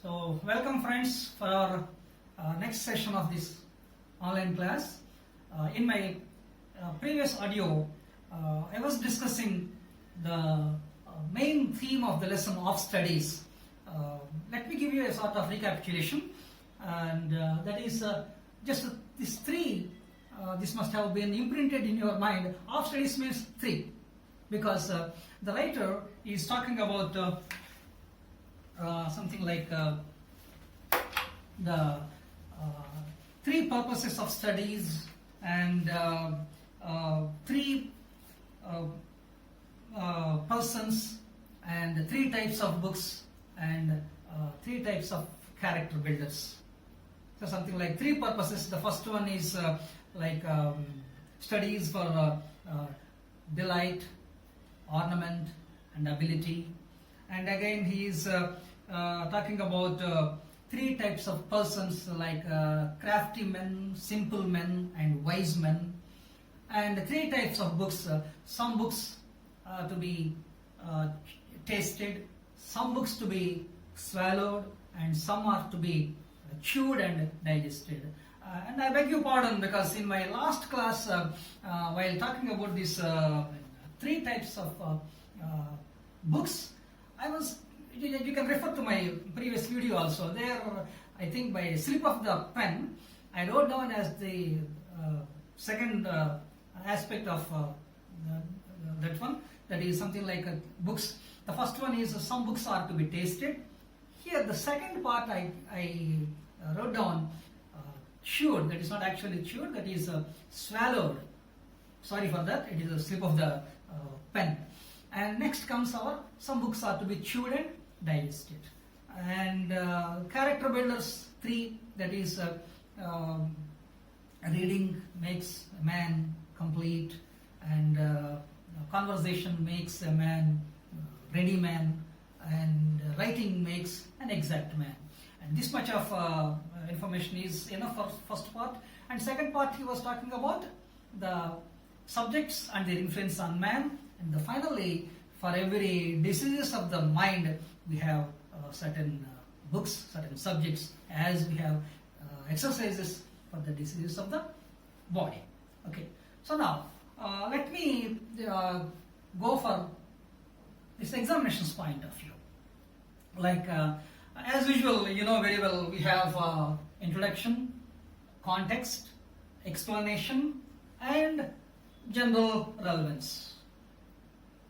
So welcome friends for our next session of this online class. In my previous audio, I was discussing the main theme of the lesson of studies. Let me give you a sort of recapitulation, and that is just these three. This must have been imprinted in your mind. Of studies means three, because the writer is talking about something like the three purposes of studies and three persons and three types of books and three types of character builders. So something like three purposes. The first one is studies for delight, ornament and ability. And again he is talking about three types of persons like crafty men, simple men and wise men. And three types of books. Some books to be tasted, some books to be swallowed, and some are to be chewed and digested. And I beg your pardon, because in my last class, while talking about these three types of books, you can refer to my previous video also. There, I think by a slip of the pen, I wrote down as the second aspect of that one, that is something like books. The first one is some books are to be tasted. Here the second part I wrote down chewed, that is not actually chewed, that is swallowed. Sorry for that, it is a slip of the pen. And next comes our some books are to be chewed and digested. And character builders, three, that is reading makes a man complete, and conversation makes a man ready man, and writing makes an exact man. And this much of information is enough for first part. And second part, he was talking about the subjects and their influence on man. And finally, for every diseases of the mind, we have certain books, certain subjects, as we have exercises for the diseases of the body. Okay. So now, let me go for this examinations point of view. Like as usual, you know very well, we have introduction, context, explanation, and general relevance.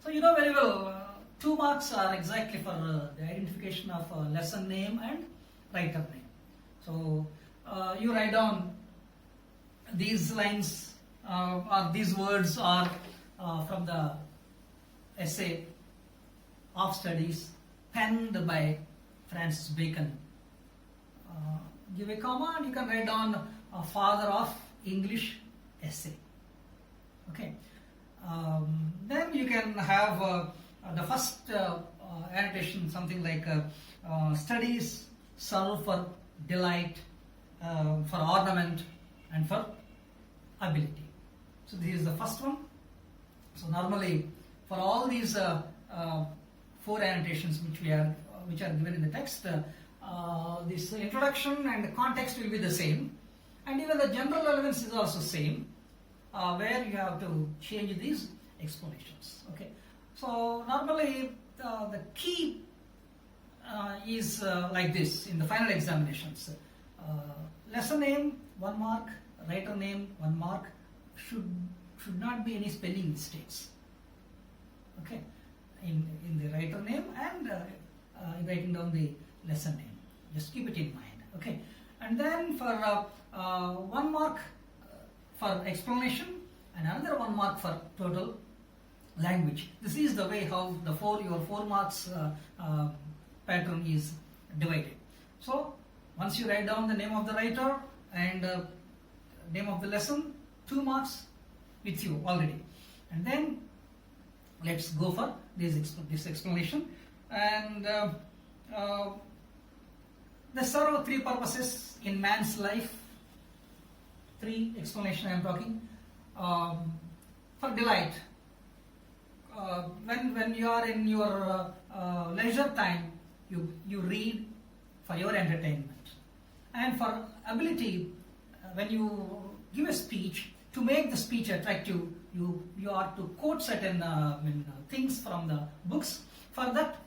So you know very well, 2 marks are exactly for the identification of lesson name and writer name. So you write down these lines or these words are from the essay of studies penned by Francis Bacon. Give a comma and you can write down father of English essay. Okay. Then you can have the first annotation, something like studies serve for delight, for ornament and for ability. So this is the first one. So normally for all these 4 annotations which are given in the text, this introduction and context will be the same, and even the general relevance is also same, where you have to change these explanations. Okay. So normally the key is like this in the final examinations. Lesson name 1 mark, writer name 1 mark. Should not be any spelling mistakes. Okay, in the writer name and writing down the lesson name. Just keep it in mind. Okay, and then for 1 mark for explanation and another 1 mark for total language. This is the way how the your 4 marks pattern is divided. So once you write down the name of the writer and name of the lesson, 2 marks with you already. And then let's go for this explanation. And there serve 3 purposes in man's life. 3 explanation I am talking. For delight. When you are in your leisure time, you read, for your entertainment. And for ability, when you give a speech, to make the speech attractive, you are to quote certain things from the books. For that,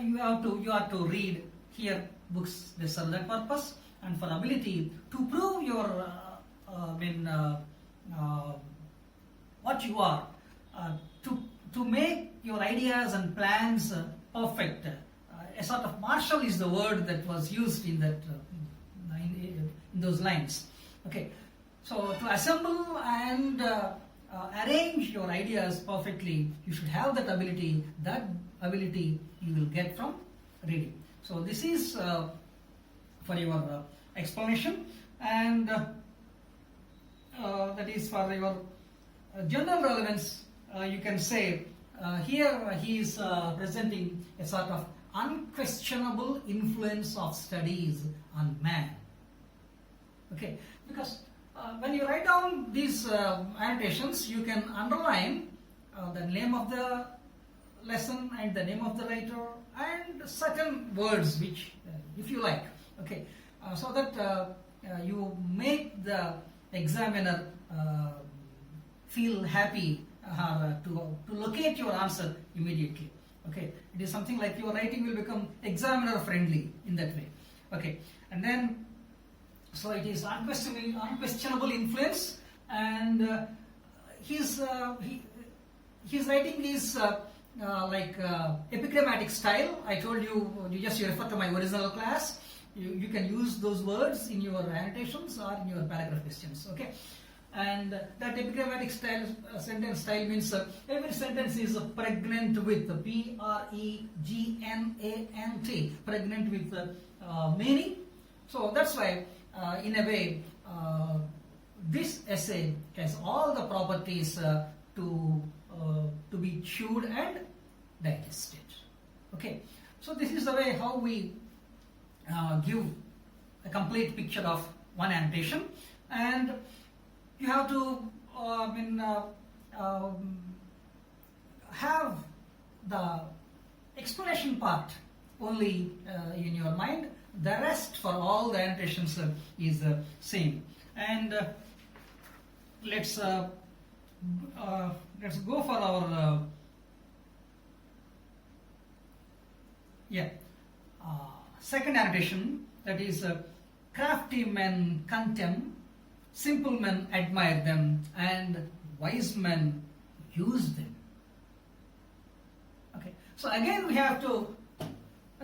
you are to read here books that serve that purpose. And for ability, to prove your what you are, to make your ideas and plans perfect. A sort of marshal is the word that was used in that in those lines. Okay, so to assemble and arrange your ideas perfectly, you should have that ability. That ability you will get from reading. So this is for your explanation, and that is for your general relevance. You can say here he is presenting a sort of unquestionable influence of studies on man. Okay, because when you write down these annotations, you can underline the name of the lesson and the name of the writer and certain words which if you like. Okay, so that you make the examiner feel happy to locate your answer immediately. Okay, it is something like your writing will become examiner friendly in that way. Okay, and then so it is unquestionable influence, and his writing is like epigrammatic style. I told you, you refer to my original class. You can use those words in your annotations or in your paragraph questions. Okay, and that epigrammatic style, sentence style means every sentence is pregnant with P-R-E-G-N-A-N-T, pregnant with meaning. So that's why, in a way, this essay has all the properties to be chewed and digested. Okay, so this is the way how we give a complete picture of one annotation, and you have to have the explanation part only in your mind. The rest for all the annotations is the same. And let's go for our second annotation, that is crafty men contemn, simple men admire them, and wise men use them. Okay, so again we have to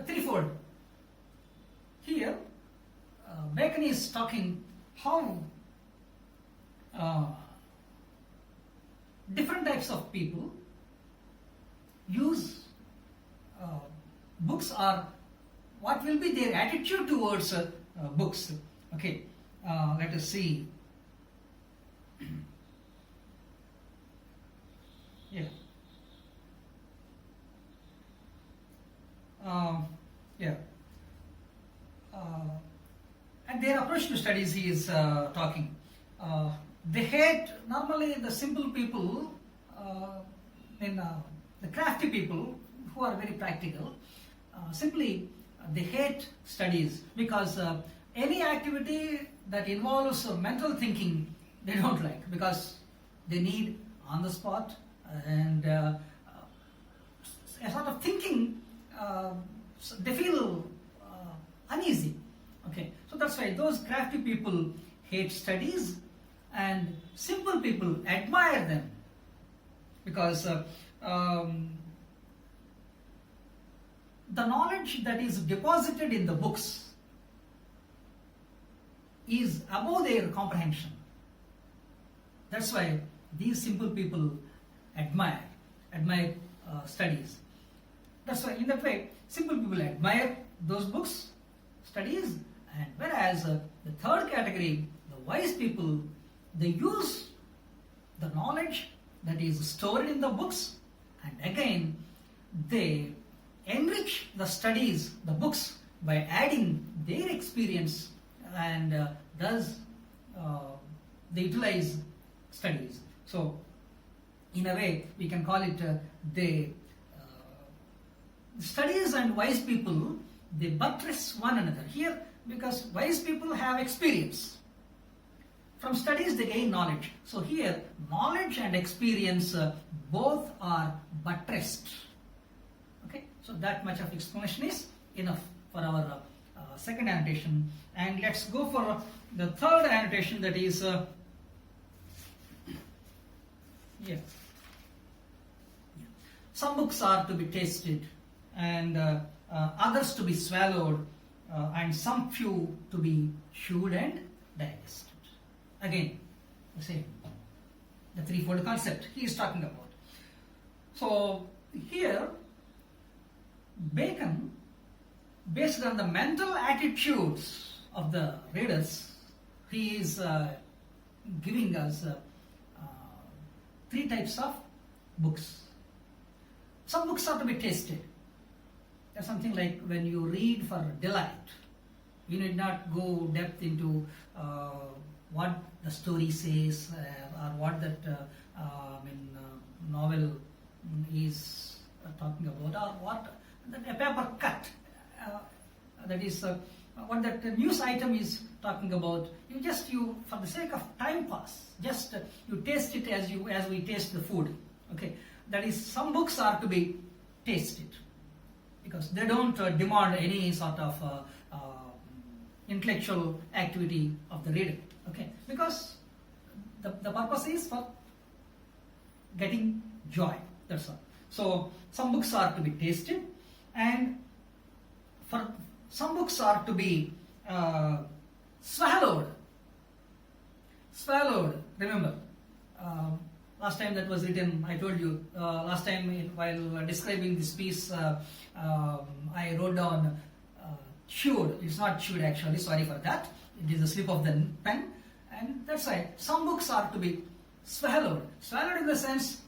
threefold. Here, Bacon is talking how different types of people use books, or what will be their attitude towards books. Okay, let us see. And their approach to studies, he is talking. They hate normally the simple people, the crafty people who are very practical. Simply, they hate studies because any activity that involves mental thinking they don't like, because they need on the spot and a sort of thinking. They feel uneasy. Okay, so that's why those crafty people hate studies, and simple people admire them, because the knowledge that is deposited in the books is above their comprehension. That's why these simple people admire studies. That's why in that way simple people admire those books, studies, and whereas the third category, the wise people, they use the knowledge that is stored in the books, and again they enrich the studies, the books, by adding their experience, and thus they utilize studies. So in a way we can call it the studies and wise people, they buttress one another. Here, because wise people have experience. From studies they gain knowledge. So here, knowledge and experience both are buttressed. Okay, so that much of explanation is enough for our second annotation. And let's go for the third annotation, that is some books are to be tasted, and others to be swallowed, and some few to be chewed and digested. Again, the same, the threefold concept he is talking about. So here, Bacon, based on the mental attitudes of the readers, he is giving us three types of books. Some books are to be tasted. That's something like when you read for delight. You need not go depth into what the story says or what that novel is talking about, or what a paper cut, that is what that news item is talking about. You for the sake of time pass, just you taste it as we taste the food. Okay, that is, some books are to be tasted because they don't demand any sort of intellectual activity of the reader. Okay, because the purpose is for getting joy. That's all. So some books are to be tasted, and for some books are to be swallowed. Swallowed. Remember, last time that was written, I told you, last time while describing this piece, I wrote down chewed. It's not chewed actually, sorry for that. It is a slip of the pen. And that's right. Some books are to be swallowed. Swallowed in the sense,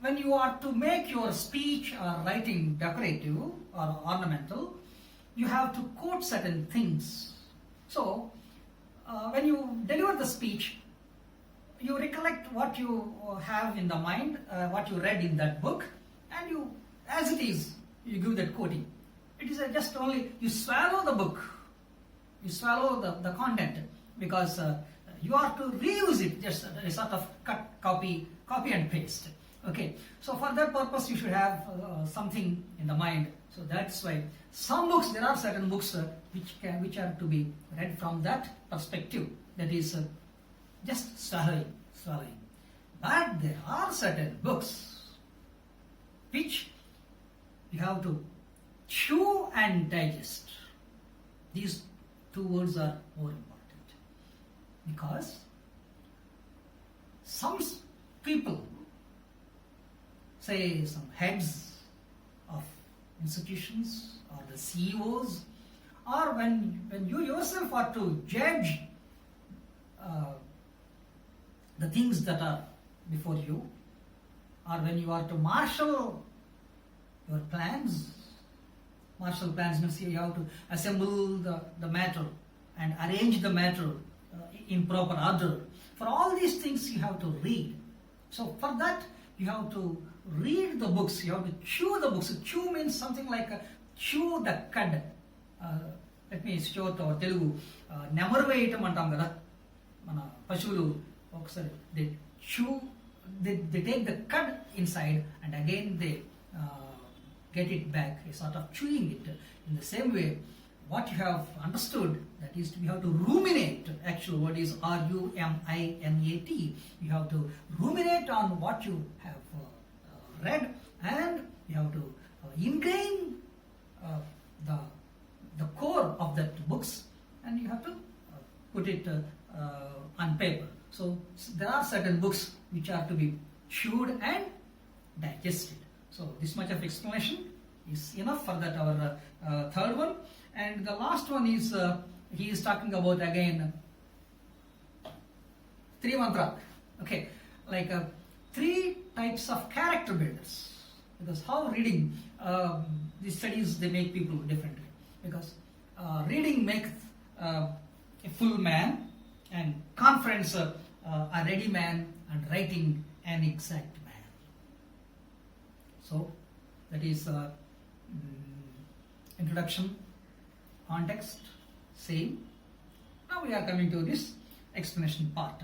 when you are to make your speech or writing decorative or ornamental, you have to quote certain things. So, when you deliver the speech, you recollect what you have in the mind, what you read in that book, and you, as it is, you give that quoting. It is just only, you swallow the book, you swallow the content, because you are to reuse it, just a sort of cut, copy and paste. Okay, so for that purpose you should have something in the mind. So that's why some books, there are certain books which are to be read from that perspective, that is just swallowing. But there are certain books which you have to chew and digest. These two words are more important, because some people, say some heads of institutions or the CEOs, or when you yourself are to judge the things that are before you, or when you are to marshal your plans. Marshal plans means you have to assemble the matter and arrange the matter in proper order. For all these things you have to read. So for that you have to read the books, you have to chew the books. Chew means something like chew the cud. Let me show it our Telugu. Nemarveyatam antam kada. Mana pashuvulu okasari they chew, they take the cud inside and again they get it back, a sort of chewing it. In the same way, what you have understood, that is, we have to ruminate. Actual word is ruminate. You have to ruminate on what you have read, and you have to ingrain the core of that books, and you have to put it on paper. So there are certain books which are to be chewed and digested. So this much of explanation is enough for that, our third one. And the last one is, he is talking about again Trimantra. Okay, like three types of character builders. Because how reading, these studies, they make people differently. Because reading makes a full man, and conference a ready man, and writing an exact man. So that is introduction, context, same. Now we are coming to this explanation part.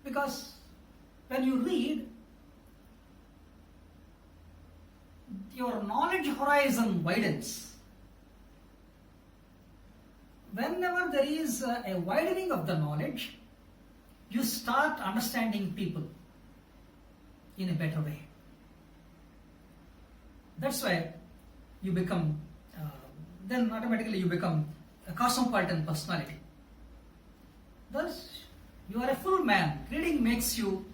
Because when you read, your knowledge horizon widens. Whenever there is a widening of the knowledge, you start understanding people in a better way. That's why you become, then automatically you become a cosmopolitan personality. Thus, you are a full man. Reading makes you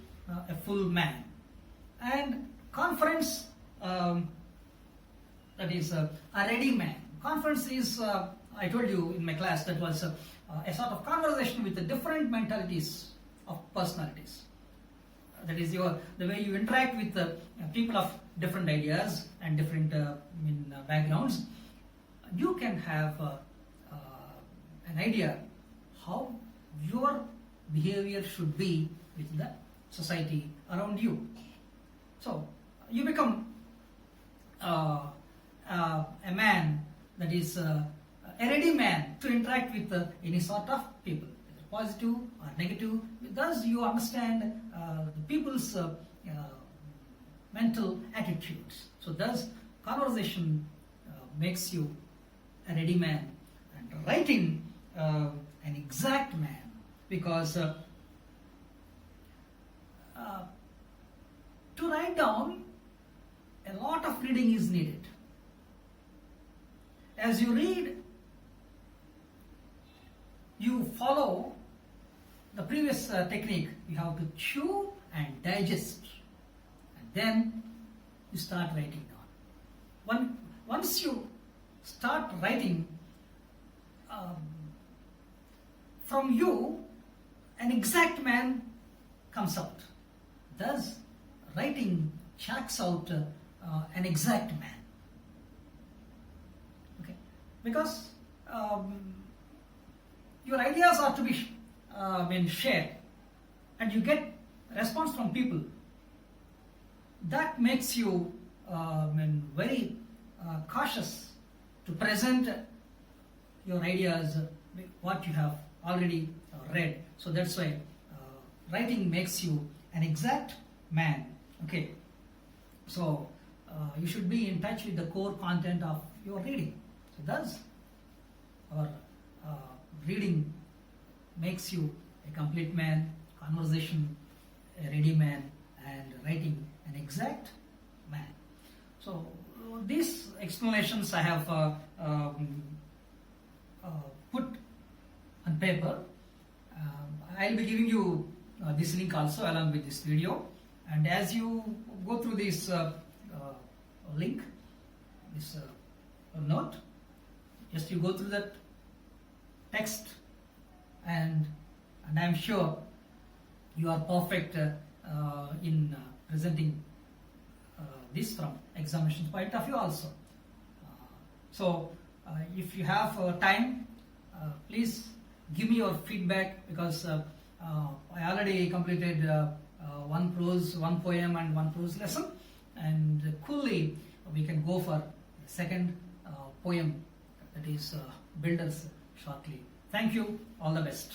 a full man. And conference, that is a ready man. Conference is, I told you in my class, that was a sort of conversation with the different mentalities of personalities. That is the way you interact with people of different ideas and different backgrounds. You can have an idea how your behavior should be with the society around you. So you become a man that is a ready man to interact with any sort of people, positive or negative. Thus you understand the people's mental attitudes. So thus conversation makes you a ready man, and writing an exact man, because to write down, a lot of reading is needed. As you read, you follow the previous technique. You have to chew and digest, and then you start writing down. Once you start writing, from you an exact man comes out. Thus, writing checks out an exact man. Okay, because your ideas are to be shared, and you get response from people. That makes you very cautious to present your ideas, what you have already read. So that's why writing makes you an exact man. Okay, so you should be in touch with the core content of your reading. So thus, our reading makes you a complete man, conversation a ready man, and writing an exact man. So these explanations I have put on paper. I'll be giving you this link also along with this video, and as you go through this link, this note, just you go through that text, and I'm sure you are perfect in presenting this from examination point of view also. So if you have time, please give me your feedback, because I already completed one prose, one poem and one prose lesson, and coolly we can go for the second poem, that is Builders, shortly. Thank you. All the best.